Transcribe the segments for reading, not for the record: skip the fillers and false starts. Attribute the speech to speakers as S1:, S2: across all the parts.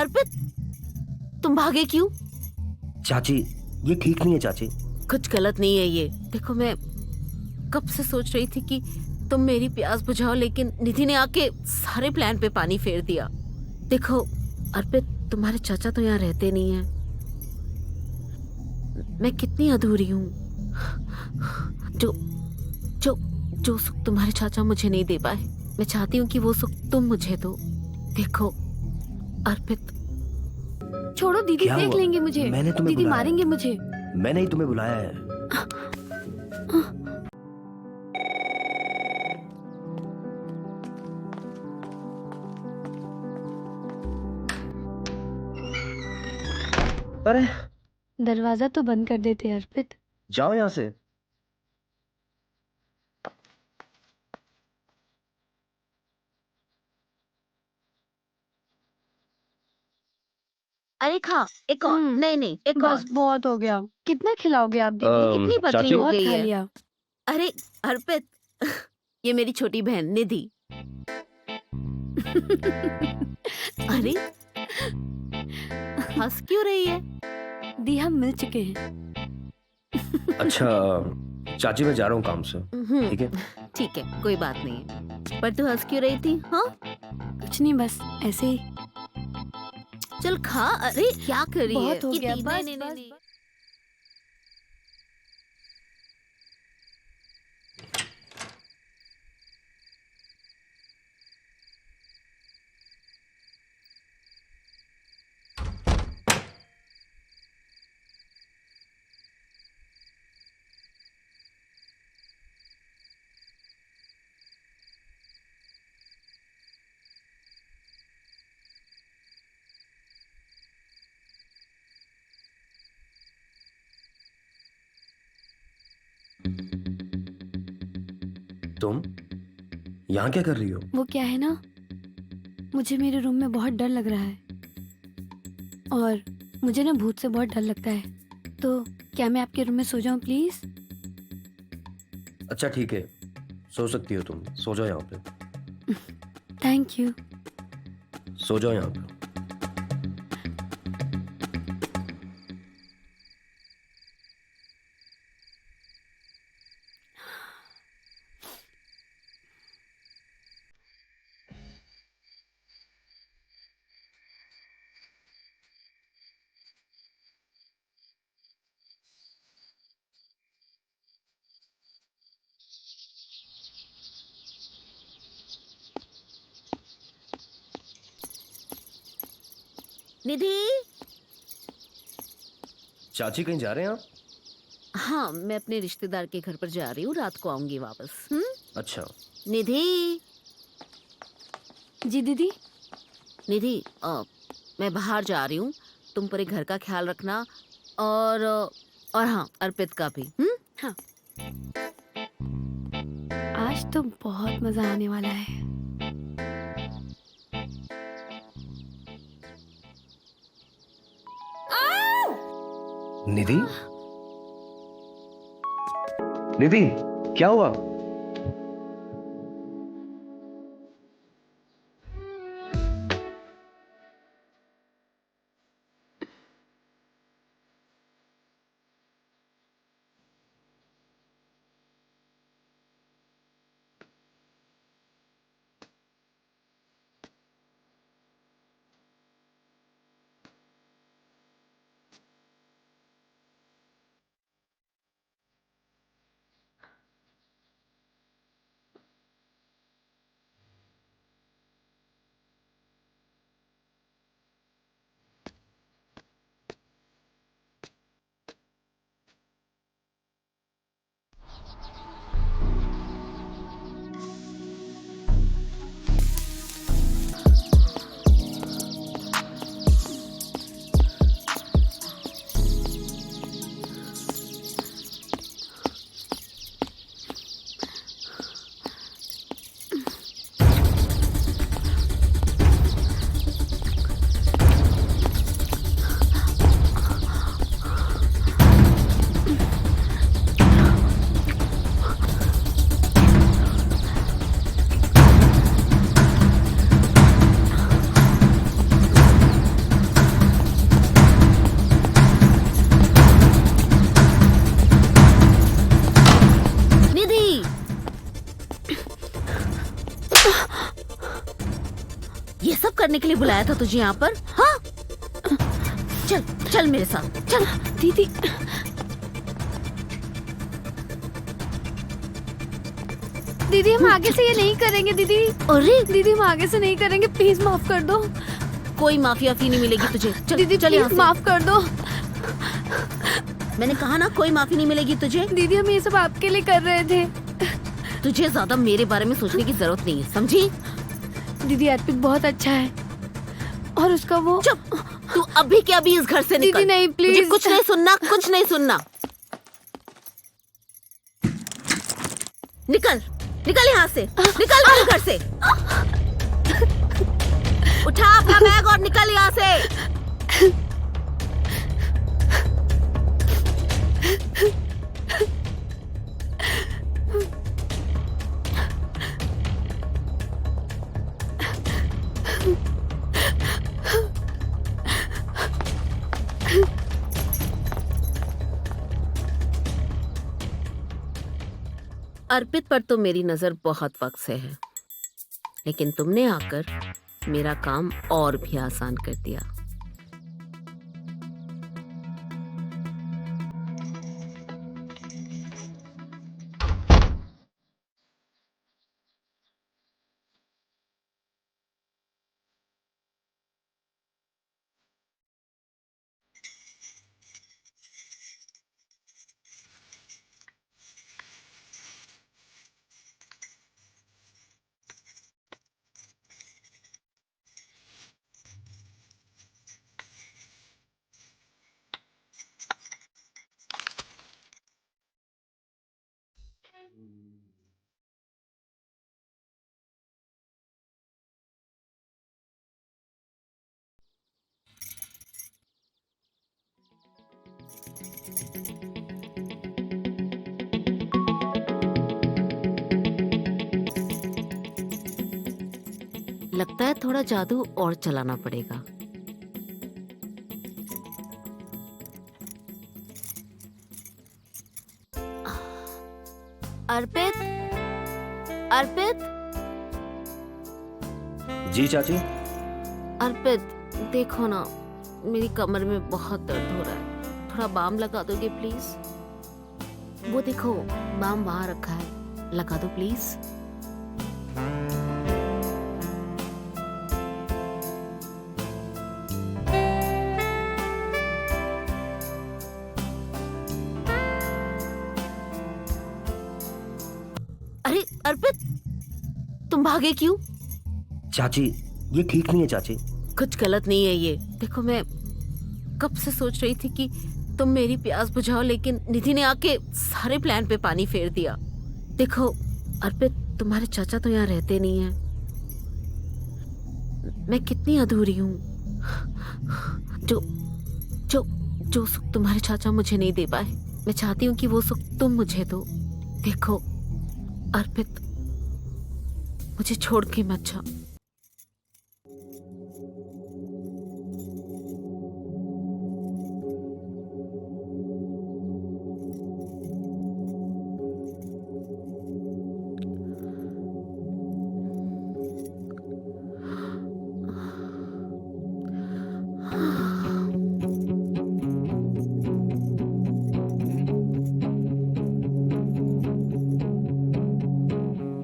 S1: अर्पित, तुम भागे क्यों?
S2: चाची, ये ठीक नहीं है चाची।
S1: कुछ गलत नहीं है ये। देखो, मैं कब से सोच रही थी कि तुम मेरी प्यास बुझाओ, लेकिन निधि ने आके सारे प्लान पे पानी फेर दिया। देखो अर्पित, तुम्हारे चाचा तो यहाँ रहते नहीं हैं। मैं कितनी अधूरी हूँ। जो जो जो सुख तुम्हारे चाचा मुझे नहीं दे पाए, मैं चाहती हूँ कि वो सुख तुम मुझे दो। देखो अर्पित,
S3: छोड़ो दीदी,
S2: क्या
S3: देख
S2: हुआ?
S3: लेंगे मुझे।
S2: मैंने तुम्हें
S3: दीदी
S2: बुलाया
S3: मारेंगे
S2: है।
S3: मुझे।
S2: मैंने ही तुम्हें बुलाया है। अरे
S3: दरवाजा तो बंद कर देते अर्पित।
S2: जाओ यहाँ से।
S1: अरे खा, एक और। नहीं नहीं, एक और।
S3: बस बहुत हो गया। कितना खिलाओगे आप दीदी?
S1: इतनी पतली
S2: चाची,
S1: हो
S3: बहुत
S1: गई
S3: खा
S1: है।
S3: लिया।
S1: अरे अर्पित, ये मेरी छोटी बहन निधि। अरे हंस क्यों रही है?
S3: दी, हम मिल चुके हैं।
S2: अच्छा चाची, मैं जा रहा हूँ काम से। ठीक है?
S1: ठीक है, कोई बात नहीं है। पर तू हंस क्यों रही थी? हाँ,
S3: कुछ नहीं, बस ऐसे ही।
S1: चल खा। अरे क्या कर रही है?
S3: बहुत हो गया,
S1: नहीं,
S3: बस
S1: नहीं, नहीं,
S3: बस
S1: नहीं।
S2: तुम यहाँ क्या कर रही हो?
S3: वो क्या है ना, मुझे मेरे रूम में बहुत डर लग रहा है। और मुझे ना भूत से बहुत डर लगता है। तो क्या मैं आपके रूम में सो जाऊं प्लीज?
S2: अच्छा ठीक है, सो सकती हो तुम। सो जाओ यहाँ पे।
S3: Thank you.
S2: सो जाओ यहाँ पे।
S1: निधि।
S2: चाची, कहीं जा रहे हैं आप?
S1: हाँ, मैं अपने रिश्तेदार के घर पर जा रही हूँ, रात को आऊंगी वापस।
S2: अच्छा।
S1: निधि।
S3: जी दीदी।
S1: निधि, मैं बाहर जा रही हूँ, तुम पूरे घर का ख्याल रखना। और हाँ, अर्पित का भी।
S3: हाँ, आज तो बहुत मजा आने वाला है।
S2: निधि, निधि, क्या हुआ?
S1: करने के लिए बुलाया था तुझे यहाँ पर? हाँ, चल चल मेरे साथ चल।
S3: दीदी, दीदी हम आगे से ये नहीं करेंगे दीदी।
S1: अरे
S3: दीदी हम आगे से नहीं करेंगे, प्लीज माफ कर दो।
S1: कोई माफी वाफी नहीं मिलेगी तुझे। चल
S3: दीदी
S1: चल यहाँ
S3: प्लीज
S1: से।
S3: माफ कर दो।
S1: मैंने कहा ना कोई माफी नहीं मिलेगी तुझे।
S3: दीदी हम ये सब आपके लिए कर रहे थे।
S1: तुझे ज्यादा मेरे बारे में सोचने की जरूरत नहीं है, समझी?
S3: दीदी अर्पित बहुत अच्छा है और उसका वो।
S1: चुप, तू अभी के अभी इस घर से निकल।
S3: दीदी नहीं, प्लीज।
S1: मुझे कुछ नहीं सुनना, कुछ नहीं सुनना। निकल निकल यहाँ से, निकल मेरे घर से। उठा अपना बैग और निकल यहाँ से। अर्पित पर तो मेरी नजर बहुत वक्त से है, लेकिन तुमने आकर मेरा काम और भी आसान कर दिया। लगता है थोड़ा जादू और चलाना पड़ेगा। अर्पित, अर्पित,
S2: जी चाची।
S1: अर्पित देखो ना, मेरी कमर में बहुत दर्द हो रहा है, थोड़ा बाम लगा दोगे प्लीज? वो देखो बाम वहां रखा है, लगा दो प्लीज। अरे अर्पित, तुम भागे क्यों?
S2: चाची ये ठीक नहीं है चाची।
S1: कुछ गलत नहीं है ये। देखो मैं कब से सोच रही थी कि तुम मेरी प्यास बुझाओ, लेकिन निधि ने आके सारे प्लान पे पानी फेर दिया। देखो अर्पित, तुम्हारे चाचा तो यहाँ रहते नहीं हैं। मैं कितनी अधूरी हूँ। जो जो जो सुख तुम्हारे चाचा मुझे नहीं दे पाए, मैं चाहती हूँ कि वो सुख तुम मुझे दो। देखो अर्पित, मुझे छोड़ के मत जाओ।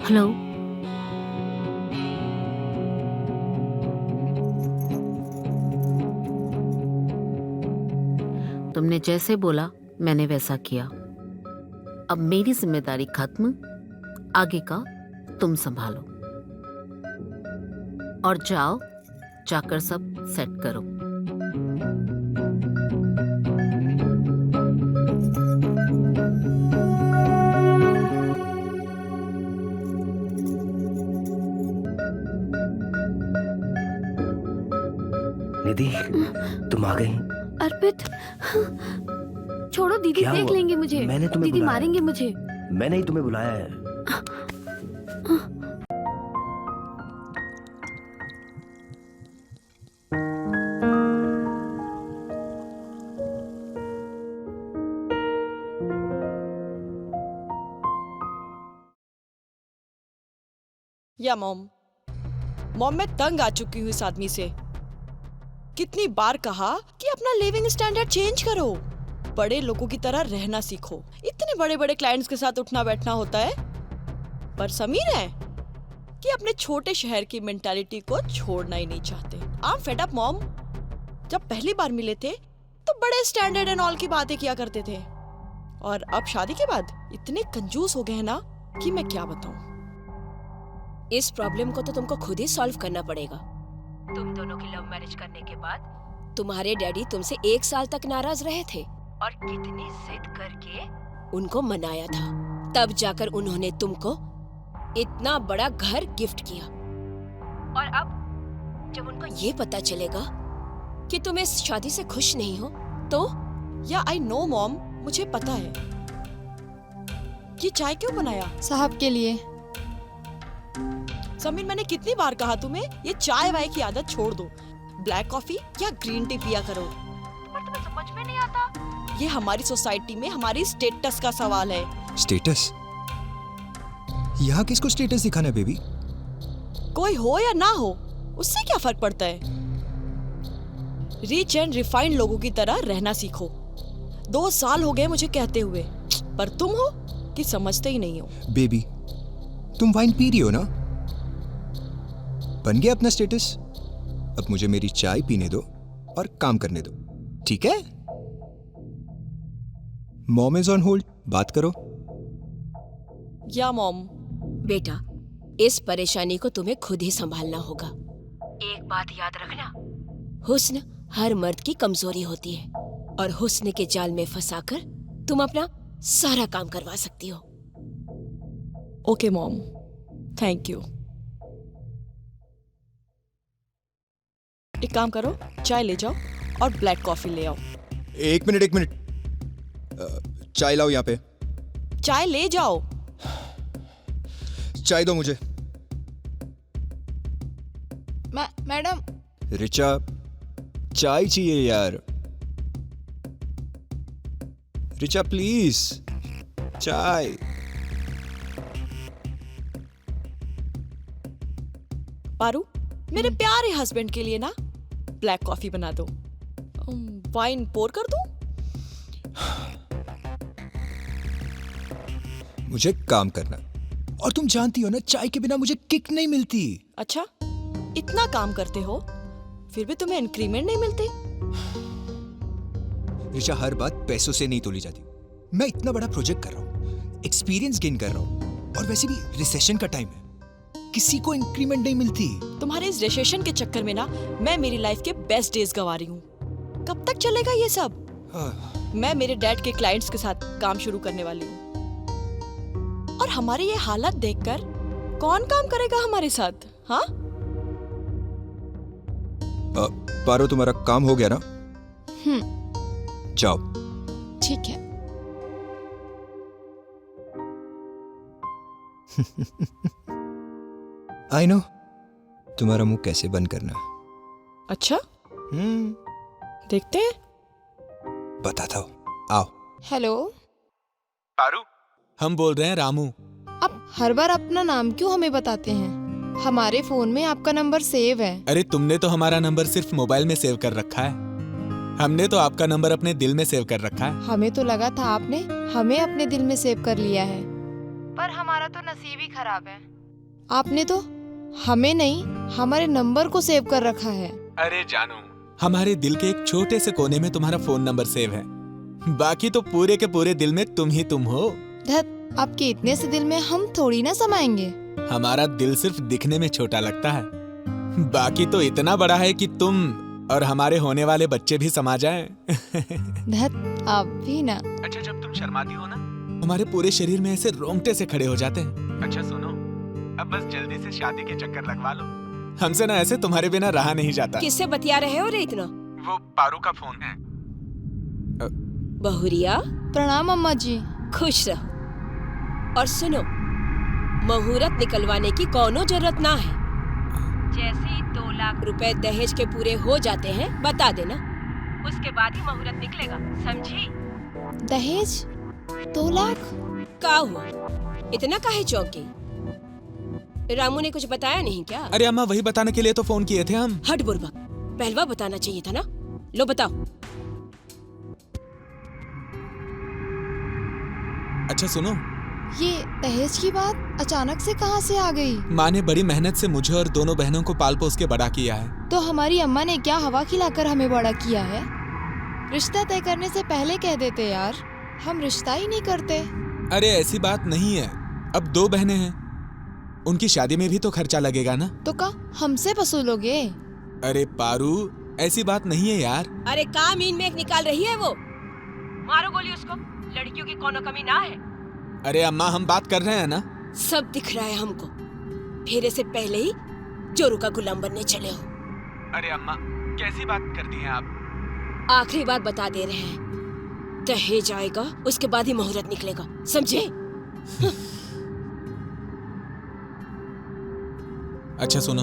S1: हेलो, तुमने जैसे बोला मैंने वैसा किया। अब मेरी जिम्मेदारी खत्म, आगे का तुम संभालो। और जाओ, जाकर सब सेट करो।
S2: निधि तुम आ गई।
S3: अर्पित छोड़ो, दीदी
S2: क्या
S3: देख
S2: हुआ?
S3: लेंगे मुझे।
S2: मैंने तुम्हें
S3: दीदी
S2: बुलाया।
S3: मारेंगे मुझे।
S2: मैंने ही तुम्हें बुलाया है।
S4: Yeah, Mom. मॉम मैं तंग आ चुकी हूँ इस आदमी से। कितनी बार कहा कि अपना लिविंग स्टैंडर्ड चेंज करो, बड़े लोगों की तरह रहना सीखो। इतने बड़े बड़े क्लाइंट्स के साथ उठना बैठना होता है, पर समीर है कि अपने छोटे शहर की मेंटालिटी को छोड़ना ही नहीं चाहते। I am fed up mom. जब पहली बार मिले थे तो बड़े स्टैंडर्ड एंड ऑल की बातें किया करते थे, और अब शादी के बाद इतने कंजूस हो गए हैं ना कि मैं क्या बताऊं।
S5: इस प्रॉब्लम को तो तुमको खुद ही सॉल्व करना पड़ेगा। तुम दोनों की लव मैरिज करने के बाद तुम्हारे डैडी तुमसे 1 साल तक नाराज रहे थे और कितनी जिद करके उनको मनाया था, तब जाकर उन्होंने तुमको इतना बड़ा घर गिफ्ट किया। और अब जब उनको ये पता चलेगा कि तुम इस शादी से खुश नहीं हो तो?
S4: या आई नो मॉम, मुझे पता है। ये चाय क्यों बनाया?
S6: साहब के लिए।
S4: समीर मैंने कितनी बार कहा तुम्हें ये चाय वाय की आदत छोड़ दो, ब्लैक कॉफी या ग्रीन टी पिया करो, पर तुम्हें समझ में नहीं आता। ये हमारी सोसाइटी में हमारी स्टेटस का सवाल है।
S7: स्टेटस? यहाँ किसको स्टेटस दिखाना है बेबी?
S4: कोई हो या ना हो उससे क्या फर्क पड़ता है। रिच एंड रिफाइंड लोगों की तरह रहना सीखो। 2 साल हो गए मुझे कहते हुए, पर तुम हो कि समझते ही नहीं हो।
S7: बेबी तुम वाइन पी रही हो ना? बन गया अपना स्टेटस। अब मुझे मेरी चाय पीने दो और काम करने दो, ठीक है? मॉम इज ऑन होल्ड, बात करो।
S4: या मॉम?
S5: बेटा, इस परेशानी को तुम्हें खुद ही संभालना होगा। एक बात याद रखना, हुस्न हर मर्द की कमजोरी होती है और हुस्न के जाल में फंसाकर तुम अपना सारा काम करवा सकती हो।
S4: Okay mom, thank you. एक काम करो, चाय ले जाओ और ब्लैक कॉफी ले आओ।
S7: एक मिनट, चाय लाओ यहाँ पे।
S4: चाय ले जाओ।
S7: चाय दो मुझे।
S6: मैडम।
S7: रिचा चाय चाहिए यार। रिचा प्लीज चाय।
S4: पारू, मेरे प्यारे हस्बैंड के लिए ना ब्लैक कॉफी बना दो। वाइन पोर कर दूं?
S7: मुझे काम करना, और तुम जानती हो ना चाय के बिना मुझे किक नहीं मिलती।
S4: अच्छा, इतना काम करते हो फिर भी तुम्हें इंक्रीमेंट नहीं मिलते?
S7: रिचा हर बात पैसों से नहीं तोली जाती। मैं इतना बड़ा प्रोजेक्ट कर रहा हूँ, एक्सपीरियंस गेन कर रहा हूँ, और वैसे भी रिसेशन का टाइम है, किसी को इंक्रीमेंट नहीं मिलती।
S4: तुम्हारे इस रिसेशन के चक्कर में ना मैं मेरी लाइफ के बेस्ट डेज गंवा रही हूँ। कब तक चलेगा ये सब? मैं मेरे डैड के क्लाइंट्स के साथ काम शुरू करने वाली हूँ, और हमारी ये हालत देखकर कौन काम करेगा हमारे साथ? हाँ
S7: पारो, तुम्हारा काम हो गया ना? जाओ।
S6: ठीक है।
S7: आई नो तुम्हारा मुंह कैसे बंद करना।
S4: अच्छा, देखते हैं।
S7: बताता हूँ, आओ।
S6: हेलो
S8: पारू, हम बोल रहे हैं रामू।
S6: आप हर बार अपना नाम क्यों हमें बताते हैं? हमारे फोन में आपका नंबर सेव है।
S8: अरे तुमने तो हमारा नंबर सिर्फ मोबाइल में सेव कर रखा है, हमने तो आपका नंबर अपने दिल में सेव कर रखा है।
S6: हमें तो लगा था आपने हमें अपने दिल में सेव कर लिया है, पर हमारा तो नसीब ही खराब है। आपने तो हमें नहीं, हमारे नंबर को सेव कर रखा है।
S8: अरे जानू, हमारे दिल के एक छोटे से कोने में तुम्हारा फोन नंबर सेव है, बाकी तो पूरे के पूरे दिल में तुम ही तुम हो।
S6: धत, आपके इतने से दिल में हम थोड़ी ना समाएंगे।
S8: हमारा दिल सिर्फ दिखने में छोटा लगता है, बाकी तो इतना बड़ा है कि तुम और हमारे होने वाले बच्चे भी समा जाएं।
S6: धत, आप भी ना।
S8: अच्छा, जब तुम शर्माती हो ना, हमारे पूरे शरीर में ऐसे रोंगटे से खड़े हो जाते हैं। अच्छा सुनो, अब बस जल्दी से शादी के चक्कर लगवा लो, हमसे ना ऐसे तुम्हारे बिना रहा नहीं जाता।
S5: किससे बतिया रहे हो रे इतना?
S8: वो पारू का फोन है।
S5: बहुरिया,
S6: प्रणाम अम्मा जी।
S5: खुश रहो। और सुनो, मुहूर्त निकलवाने की कोनो जरूरत ना है। जैसे ही 2 लाख रुपए दहेज के पूरे हो जाते हैं बता देना, उसके बाद ही मुहूर्त निकलेगा, समझी?
S6: दहेज 2 लाख?
S5: का हुआ, इतना काहे चौंकी? रामू ने कुछ बताया नहीं क्या?
S8: अरे अम्मा वही बताने के लिए तो फोन किए थे हम।
S5: हट बुर्बक, पहलवा बताना चाहिए था ना। लो बताओ।
S8: अच्छा सुनो,
S6: ये दहेज की बात अचानक से कहाँ से आ गई?
S8: माँ ने बड़ी मेहनत से मुझे और दोनों बहनों को पाल पोस के बड़ा किया है।
S6: तो हमारी अम्मा ने क्या हवा खिलाकर हमें बड़ा किया है? रिश्ता तय करने से पहले कह देते यार, हम रिश्ता ही नहीं करते।
S8: अरे ऐसी बात नहीं है, अब 2 बहनें हैं, उनकी शादी में भी तो खर्चा लगेगा ना।
S6: तो का हमसे वसूलोगे?
S8: अरे पारू, ऐसी बात नहीं है यार।
S5: अरे काम इन में निकाल रही है वो। मारो गोली उसको, लड़कियों की कोनो कमी ना है।
S8: अरे अम्मा हम बात कर रहे हैं ना।
S5: सब दिख रहा है हमको, फेरे से पहले ही जोरू का गुलाम बनने चले हो।
S8: अरे अम्मा कैसी बात करती हैं आप?
S5: आखिरी बात बता दे रहे हैं, दहेज आएगा उसके बाद ही मुहूर्त निकलेगा, समझे?
S8: अच्छा सुनो,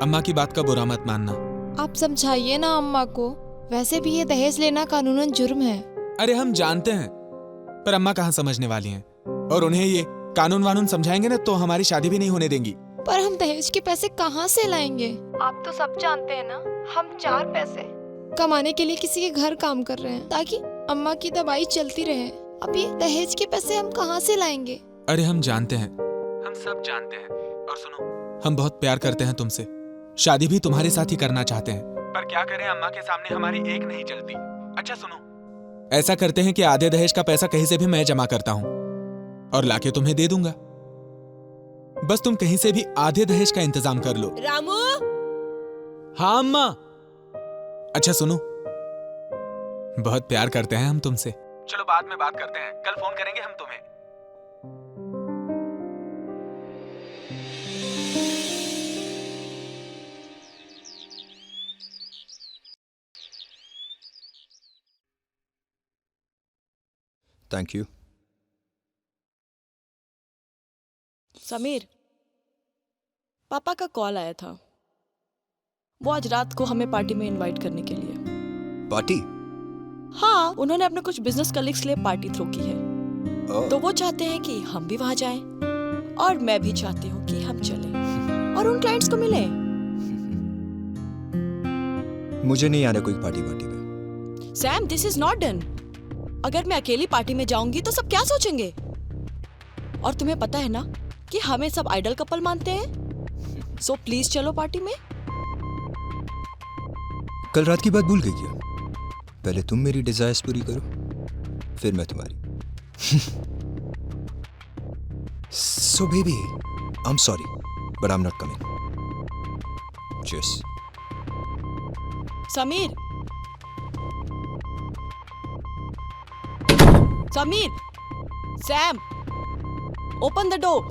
S8: अम्मा की बात का बुरा मत मानना।
S6: आप समझाइए ना अम्मा को, वैसे भी ये दहेज लेना कानूनन जुर्म है।
S8: अरे हम जानते हैं, पर अम्मा कहाँ समझने वाली हैं, और उन्हें ये कानून वानून समझाएंगे ना तो हमारी शादी भी नहीं होने देंगी।
S6: पर हम दहेज के पैसे कहाँ से लाएंगे? आप तो सब जानते हैं ना, हम 4 पैसे कमाने के लिए किसी के घर काम कर रहे हैं ताकि अम्मा की दवाई चलती रहे। अब ये दहेज के पैसे हम कहाँ से लाएंगे?
S8: अरे हम जानते हैं, हम सब जानते हैं, और सुनो हम बहुत प्यार करते हैं तुमसे, शादी भी तुम्हारे साथ ही करना चाहते हैं, पर क्या करें अम्मा के सामने हमारी एक नहीं चलती। अच्छा सुनो, ऐसा करते हैं कि आधे दहेज का पैसा कहीं से भी मैं जमा करता हूँ और लाके तुम्हें दे दूंगा, बस तुम कहीं से भी आधे दहेज का इंतजाम कर लो।
S5: रामू,
S8: हाँ अम्मा। अच्छा सुनो, बहुत प्यार करते हैं हम तुमसे। चलो बाद में बात करते हैं, कल फोन करेंगे हम तुम्हें।
S7: Thank you.
S4: समीर, पापा का कॉल आया था, वो आज रात को हमें पार्टी में इनवाइट करने के लिए।
S7: पार्टी?
S4: हाँ, उन्होंने अपने कुछ बिजनेस कलीग्स के लिए पार्टी थ्रो की है,
S7: ओह,
S4: तो वो चाहते हैं कि हम भी वहां जाएं, और मैं भी चाहती हूँ कि हम चलें और उन क्लाइंट्स को मिलें।
S7: मुझे नहीं आना कोई पार्टी में।
S4: Sam, this is not done. अगर मैं अकेली पार्टी में जाऊंगी तो सब क्या सोचेंगे? और तुम्हें पता है ना कि हमें सब आइडल कपल मानते हैं, सो प्लीज चलो पार्टी में।
S7: कल रात की बात भूल गई क्या? पहले तुम मेरी डिजायर्स पूरी करो, फिर मैं तुम्हारी। So baby, I am sorry but I am not coming. Cheers.
S4: Sameer, Sameer, Sam, open the door.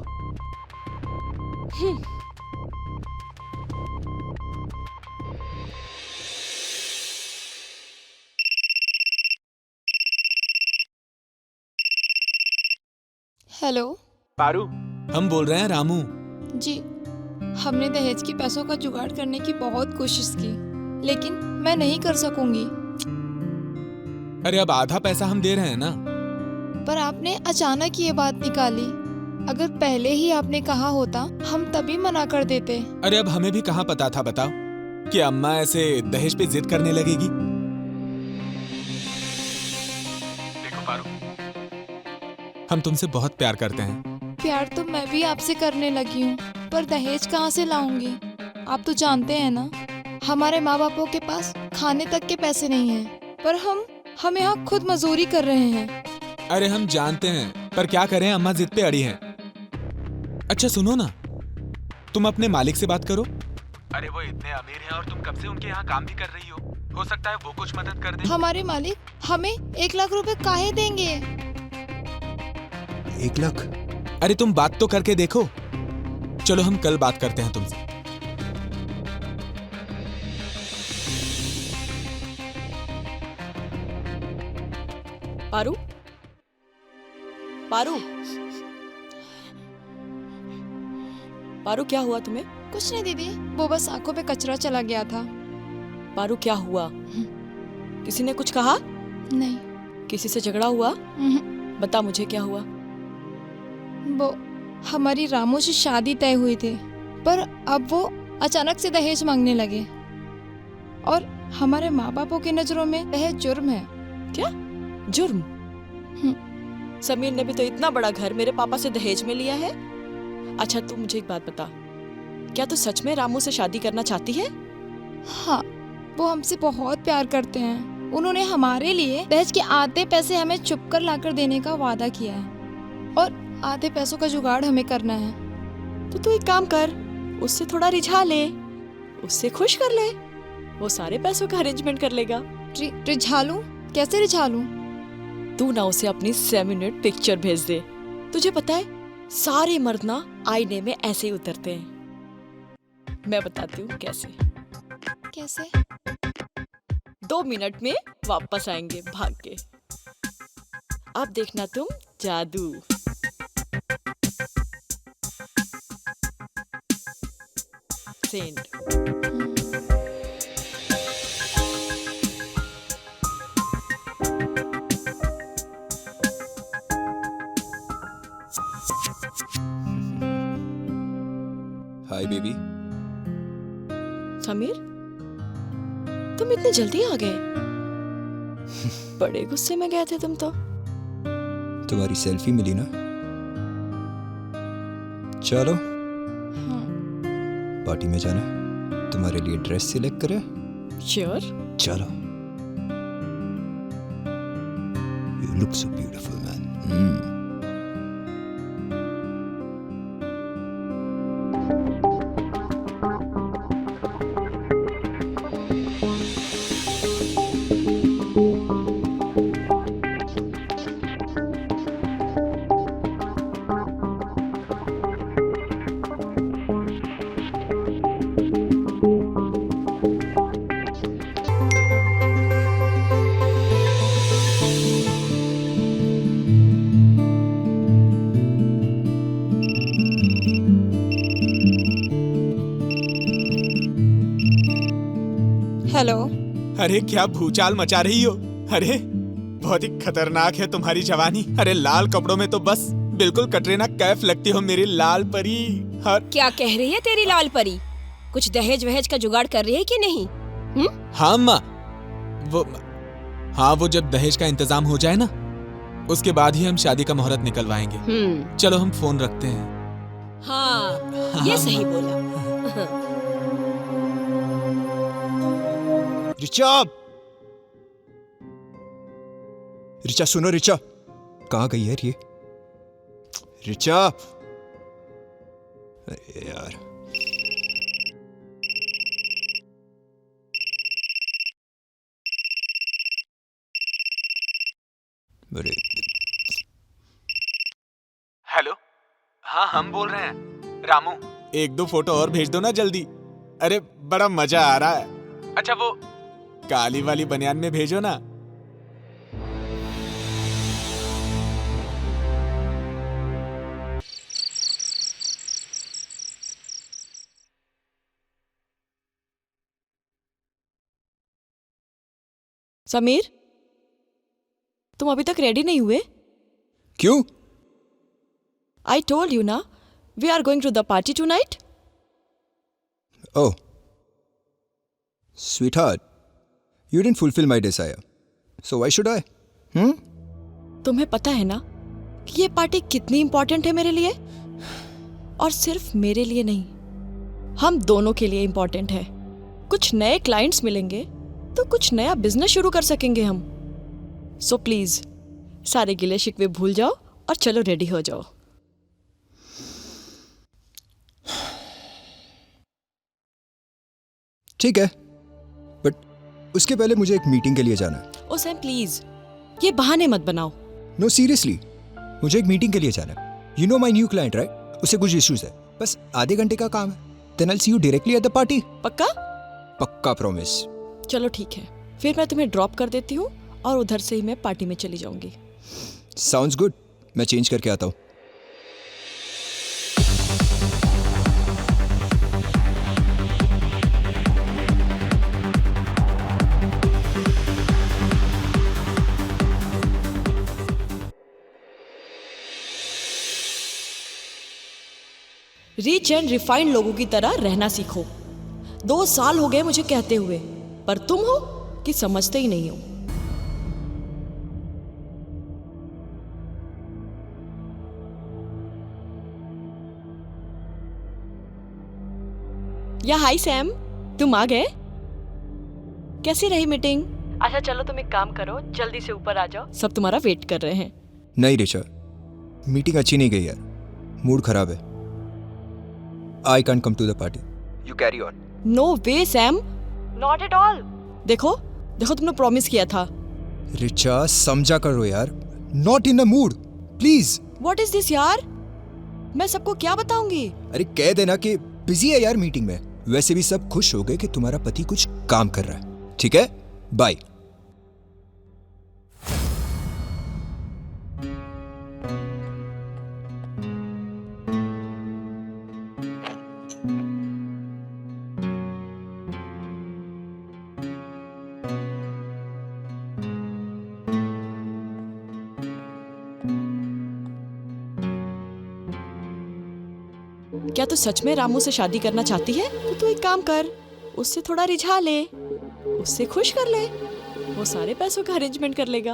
S6: Hello
S8: Paru, हम बोल रहे हैं रामू।
S6: जी, हमने दहेज के पैसों का जुगाड़ करने की बहुत कोशिश की, लेकिन मैं नहीं कर सकूंगी।
S8: अरे अब आधा पैसा हम दे रहे हैं ना।
S6: पर आपने अचानक ये बात निकाली, अगर पहले ही आपने कहा होता हम तभी मना कर देते।
S8: अरे अब हमें भी कहाँ पता था बताओ कि अम्मा ऐसे दहेज पे जिद करने लगेगी। देखो पारू, हम तुमसे बहुत प्यार करते हैं।
S6: प्यार तो मैं भी आपसे करने लगी हूँ, पर दहेज कहाँ से लाऊंगी? आप तो जानते हैं ना, हमारे माँ बापों के पास खाने तक के पैसे नहीं हैं, पर हम यहाँ खुद मजदूरी कर रहे हैं।
S8: अरे हम जानते हैं, पर क्या करें, अम्मा जिद पे अड़ी हैं। अच्छा सुनो ना, तुम अपने मालिक से बात करो। अरे वो इतने अमीर हैं और तुम कब से उनके यहाँ काम भी कर रही हो सकता है वो कुछ मदद कर दें।
S6: हमारे मालिक हमें 1 लाख रुपए काहे देंगे?
S7: 1 लाख?
S8: अरे तुम बात तो करके देखो। चलो हम कल बात करते हैं तुमसे।
S4: पारू, पारू, पारू, क्या हुआ तुम्हें?
S6: कुछ नहीं दीदी, वो बस आंखों पे कचरा चला गया था।
S4: पारू, क्या हुआ? किसी ने कुछ कहा?
S6: नहीं।
S4: किसी से झगड़ा हुआ? बता मुझे क्या हुआ?
S6: हमारी रामू से शादी तय हुई थी, पर अब वो अचानक से दहेज मांगने लगे और हमारे माँ बापों की नजरों में दहेज जुर्म है।
S4: जुर्म? समीर ने भी तो इतना बड़ा घर मेरे पापा से दहेज में लिया है। अच्छा तू मुझे एक बात बता, क्या तू सच में रामू से शादी करना चाहती है?
S6: हाँ, वो हमसे बहुत प्यार करते हैं। उन्होंने हमारे लिए दहेज के आधे पैसे हमें चुप कर लाकर देने का वादा किया है और आधे पैसों का जुगाड़ हमें करना है।
S4: तो तू एक काम कर, उससे थोड़ा रिझा ले, उससे खुश कर ले, वो सारे पैसों का अरेंजमेंट कर लेगा।
S6: रिझा लूं? कैसे रिझा लूं?
S4: तू ना उसे अपनी 7 मिनट पिक्चर भेज दे। तुझे पता है सारे मर्द ना आईने में ऐसे ही उतरते हैं। मैं बताती हूँ कैसे।
S6: कैसे?
S4: 2 मिनट में वापस आएंगे भाग के। अब देखना तुम जादू। सेंड।
S7: Hi baby.
S4: समीर, तुम इतने जल्दी आ गए? बड़े गुस्से में गए थे तुम तो।
S7: तुम्हारी सेल्फी मिली ना? चलो पार्टी में जाना है। तुम्हारे लिए ड्रेस सिलेक्ट करे।
S4: श्योर।
S7: चलो। You look so beautiful, man.
S6: Hello.
S8: अरे क्या भूचाल मचा रही हो? अरे बहुत ही खतरनाक है तुम्हारी जवानी। अरे लाल कपड़ों में तो बस बिल्कुल कटरीना कैफ लगती हो मेरी लाल परी।
S5: क्या कह रही है तेरी लाल परी? कुछ दहेज वहेज का जुगाड़ कर रही है कि नहीं?
S8: हाँ अम्मा, वो जब दहेज का इंतजाम हो जाए ना, उसके बाद ही हम शादी का मुहूर्त निकलवाएंगे। चलो हम फोन रखते हैं।
S5: हाँ, ये सही बोला।
S7: रिचा सुनो, रिचा कहाँ गई है ये? रिचा, अरे यार अरे
S8: हेलो, हाँ हम बोल रहे हैं। रामू, 1-2 फोटो और भेज दो ना जल्दी। अरे बड़ा मजा आ रहा है। अच्छा वो काली वाली बनियान में भेजो ना।
S4: समीर, तुम अभी तक रेडी नहीं हुए?
S7: क्यों?
S4: I told you ना, we are going to the party tonight.
S7: Oh, sweetheart, you didn't fulfill my desire, so why should I?
S4: तुम्हें पता है ना कि ये पार्टी कितनी इम्पोर्टेंट है मेरे लिए? और सिर्फ मेरे लिए नहीं, हम दोनों के लिए इम्पोर्टेंट है। कुछ नए क्लाइंट्स मिलेंगे तो कुछ नया बिजनेस शुरू कर सकेंगे हम। सो प्लीज सारे गिले शिकवे भूल जाओ और चलो रेडी हो जाओ।
S7: ठीक है, बट उसके पहले मुझे एक मीटिंग के लिए जाना है।
S4: ओ सैम प्लीज, ये बहाने मत बनाओ।
S7: नो सीरियसली, मुझे एक मीटिंग के लिए जाना है। You know my new client right? उससे कुछ इश्यूज है, बस आधे घंटे का काम है। Then I will see you directly at the party.
S4: पक्का?
S7: पक्का प्रॉमिस।
S4: चलो ठीक है, फिर मैं तुम्हें ड्रॉप कर देती हूँ और उधर से ही मैं पार्टी में चली जाऊंगी।
S7: साउंड्स गुड, मैं चेंज करके आता हूँ।
S4: रिच एंड रिफाइंड लोगों की तरह रहना सीखो। 2 साल हो गए मुझे कहते हुए, पर तुम हो कि समझते ही नहीं हो। या हाय सैम, तुम आ गए? कैसी रही मीटिंग? अच्छा चलो तुम एक काम करो, जल्दी से ऊपर आ जाओ, सब तुम्हारा वेट कर रहे हैं।
S7: नहीं ऋचा, मीटिंग अच्छी नहीं गई यार, मूड खराब है। I can't come to the party, you carry on.
S4: No way Sam, not at all. देखो देखो, तुमने प्रॉमिस किया था।
S7: ऋचा समझा करो यार, not in a mood please.
S4: What is this यार, मैं सबको क्या बताऊंगी?
S7: अरे कह देना कि बिजी है यार मीटिंग में। वैसे भी सब खुश हो गए कि तुम्हारा पति कुछ काम कर रहा है। ठीक है, बाय।
S4: क्या तू सच में रामू से शादी करना चाहती है? तो तू एक काम कर, उससे थोड़ा रिझा ले, उससे खुश कर ले, वो सारे पैसों का अरेंजमेंट कर लेगा।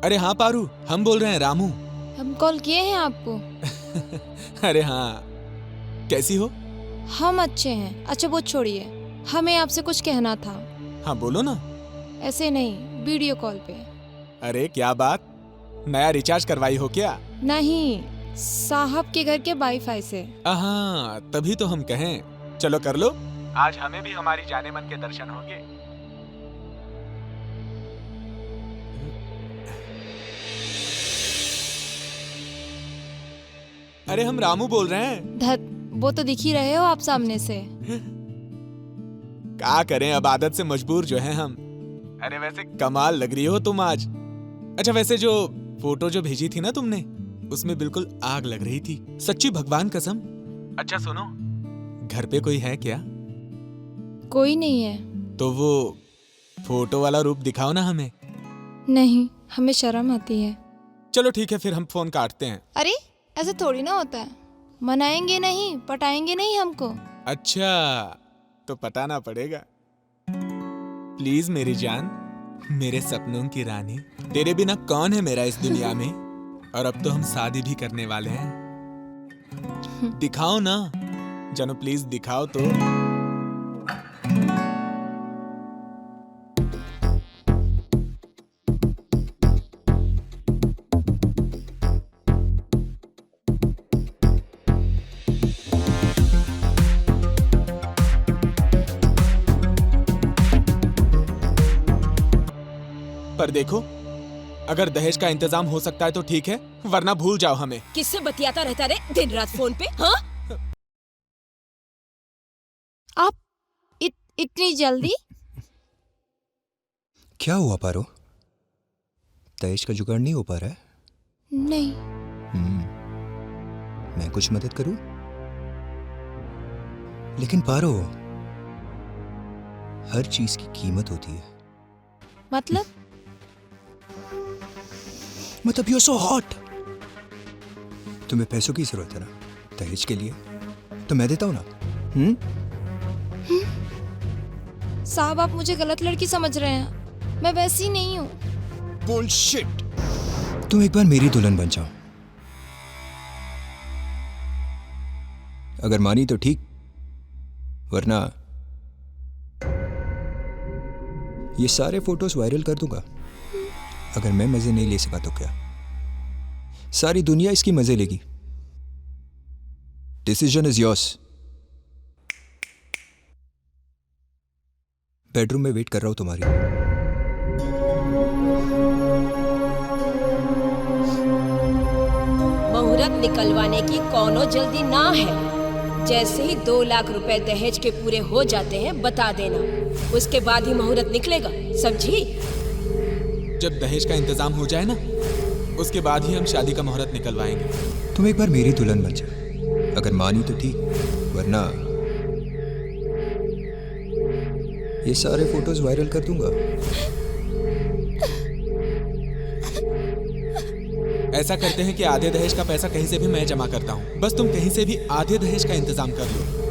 S8: अरे हाँ पारू, हम बोल रहे हैं रामू।
S6: हम कॉल किए हैं आपको।
S8: अरे हाँ, कैसी हो?
S6: हम अच्छे हैं। अच्छा वो छोड़िए, हमें आपसे कुछ कहना था।
S8: हाँ बोलो ना।
S6: ऐसे नहीं, वीडियो कॉल पे।
S8: अरे क्या बात, नया रिचार्ज करवाई हो क्या?
S6: नहीं, साहब के घर के वाईफाई से।
S8: हाँ तभी तो हम कहें, चलो कर लो, आज हमें भी हमारी जाने मन के दर्शन होंगे। अरे हम रामू बोल रहे हैं।
S6: धत, वो तो दिख ही रहे हो आप सामने से।
S8: क्या करें, अब आदत से मजबूर जो हैं हम। अरे वैसे कमाल लग रही हो तुम आज। अच्छा वैसे जो फोटो जो भेजी थी ना तुमने, उसमें बिल्कुल आग लग रही थी, सच्ची भगवान कसम। अच्छा सुनो, घर पे कोई है क्या?
S6: कोई नहीं है।
S8: तो वो फोटो वाला रूप दिखाओ ना हमें।
S6: नहीं, हमें शर्म आती है।
S8: चलो ठीक है, फिर हम फोन काटते हैं।
S6: अरे ऐसे थोड़ी ना होता है, मनाएंगे नहीं, पटाएंगे नहीं हमको।
S8: अच्छा तो पटाना पड़ेगा। प्लीज मेरी जान, मेरे सपनों की रानी, तेरे बिना कौन है मेरा इस दुनिया में। और अब तो हम शादी भी करने वाले हैं। दिखाओ ना जानू, प्लीज दिखाओ तो। पर देखो, अगर दहेज का इंतजाम हो सकता है तो ठीक है, वरना भूल जाओ हमें।
S5: किससे बतियाता रहता रे दिन रात फोन पे? हाँ,
S6: आप इतनी जल्दी?
S7: क्या हुआ पारो, दहेज का जुगाड़ नहीं हो पा रहा है?
S6: नहीं।
S7: मैं कुछ मदद करूं? लेकिन पारो, हर चीज की कीमत होती है।
S6: मतलब
S7: यू आर सो हॉट। तुम्हें पैसों की जरूरत है ना दहेज के लिए, तो मैं देता हूं ना।
S6: साहब आप मुझे गलत लड़की समझ रहे हैं, मैं वैसी नहीं हूँ।
S7: बुलशिट। तुम एक बार मेरी दुल्हन बन जाओ, अगर मानी तो ठीक, वरना ये सारे फोटोज वायरल कर दूंगा। अगर मैं मजे नहीं ले सका तो क्या, सारी दुनिया इसकी मजे लेगी। Decision is yours. बेडरूम में वेट कर रहा हूं तुम्हारी।
S5: मुहूर्त निकलवाने की कोनो जल्दी ना है। जैसे ही 2 लाख रुपए दहेज के पूरे हो जाते हैं बता देना, उसके बाद ही मुहूर्त निकलेगा, समझी?
S8: जब दहेज का इंतजाम हो जाए ना, उसके बाद ही हम शादी का मुहूर्त निकलवाएंगे।
S7: तुम एक बार मेरी दुल्हन बन जाओ, अगर मानी तो ठीक, वरना ये सारे फोटोज वायरल कर दूंगा।
S8: ऐसा करते हैं कि आधे दहेज का पैसा कहीं से भी मैं जमा करता हूँ, बस तुम कहीं से भी आधे दहेज का इंतजाम कर लो।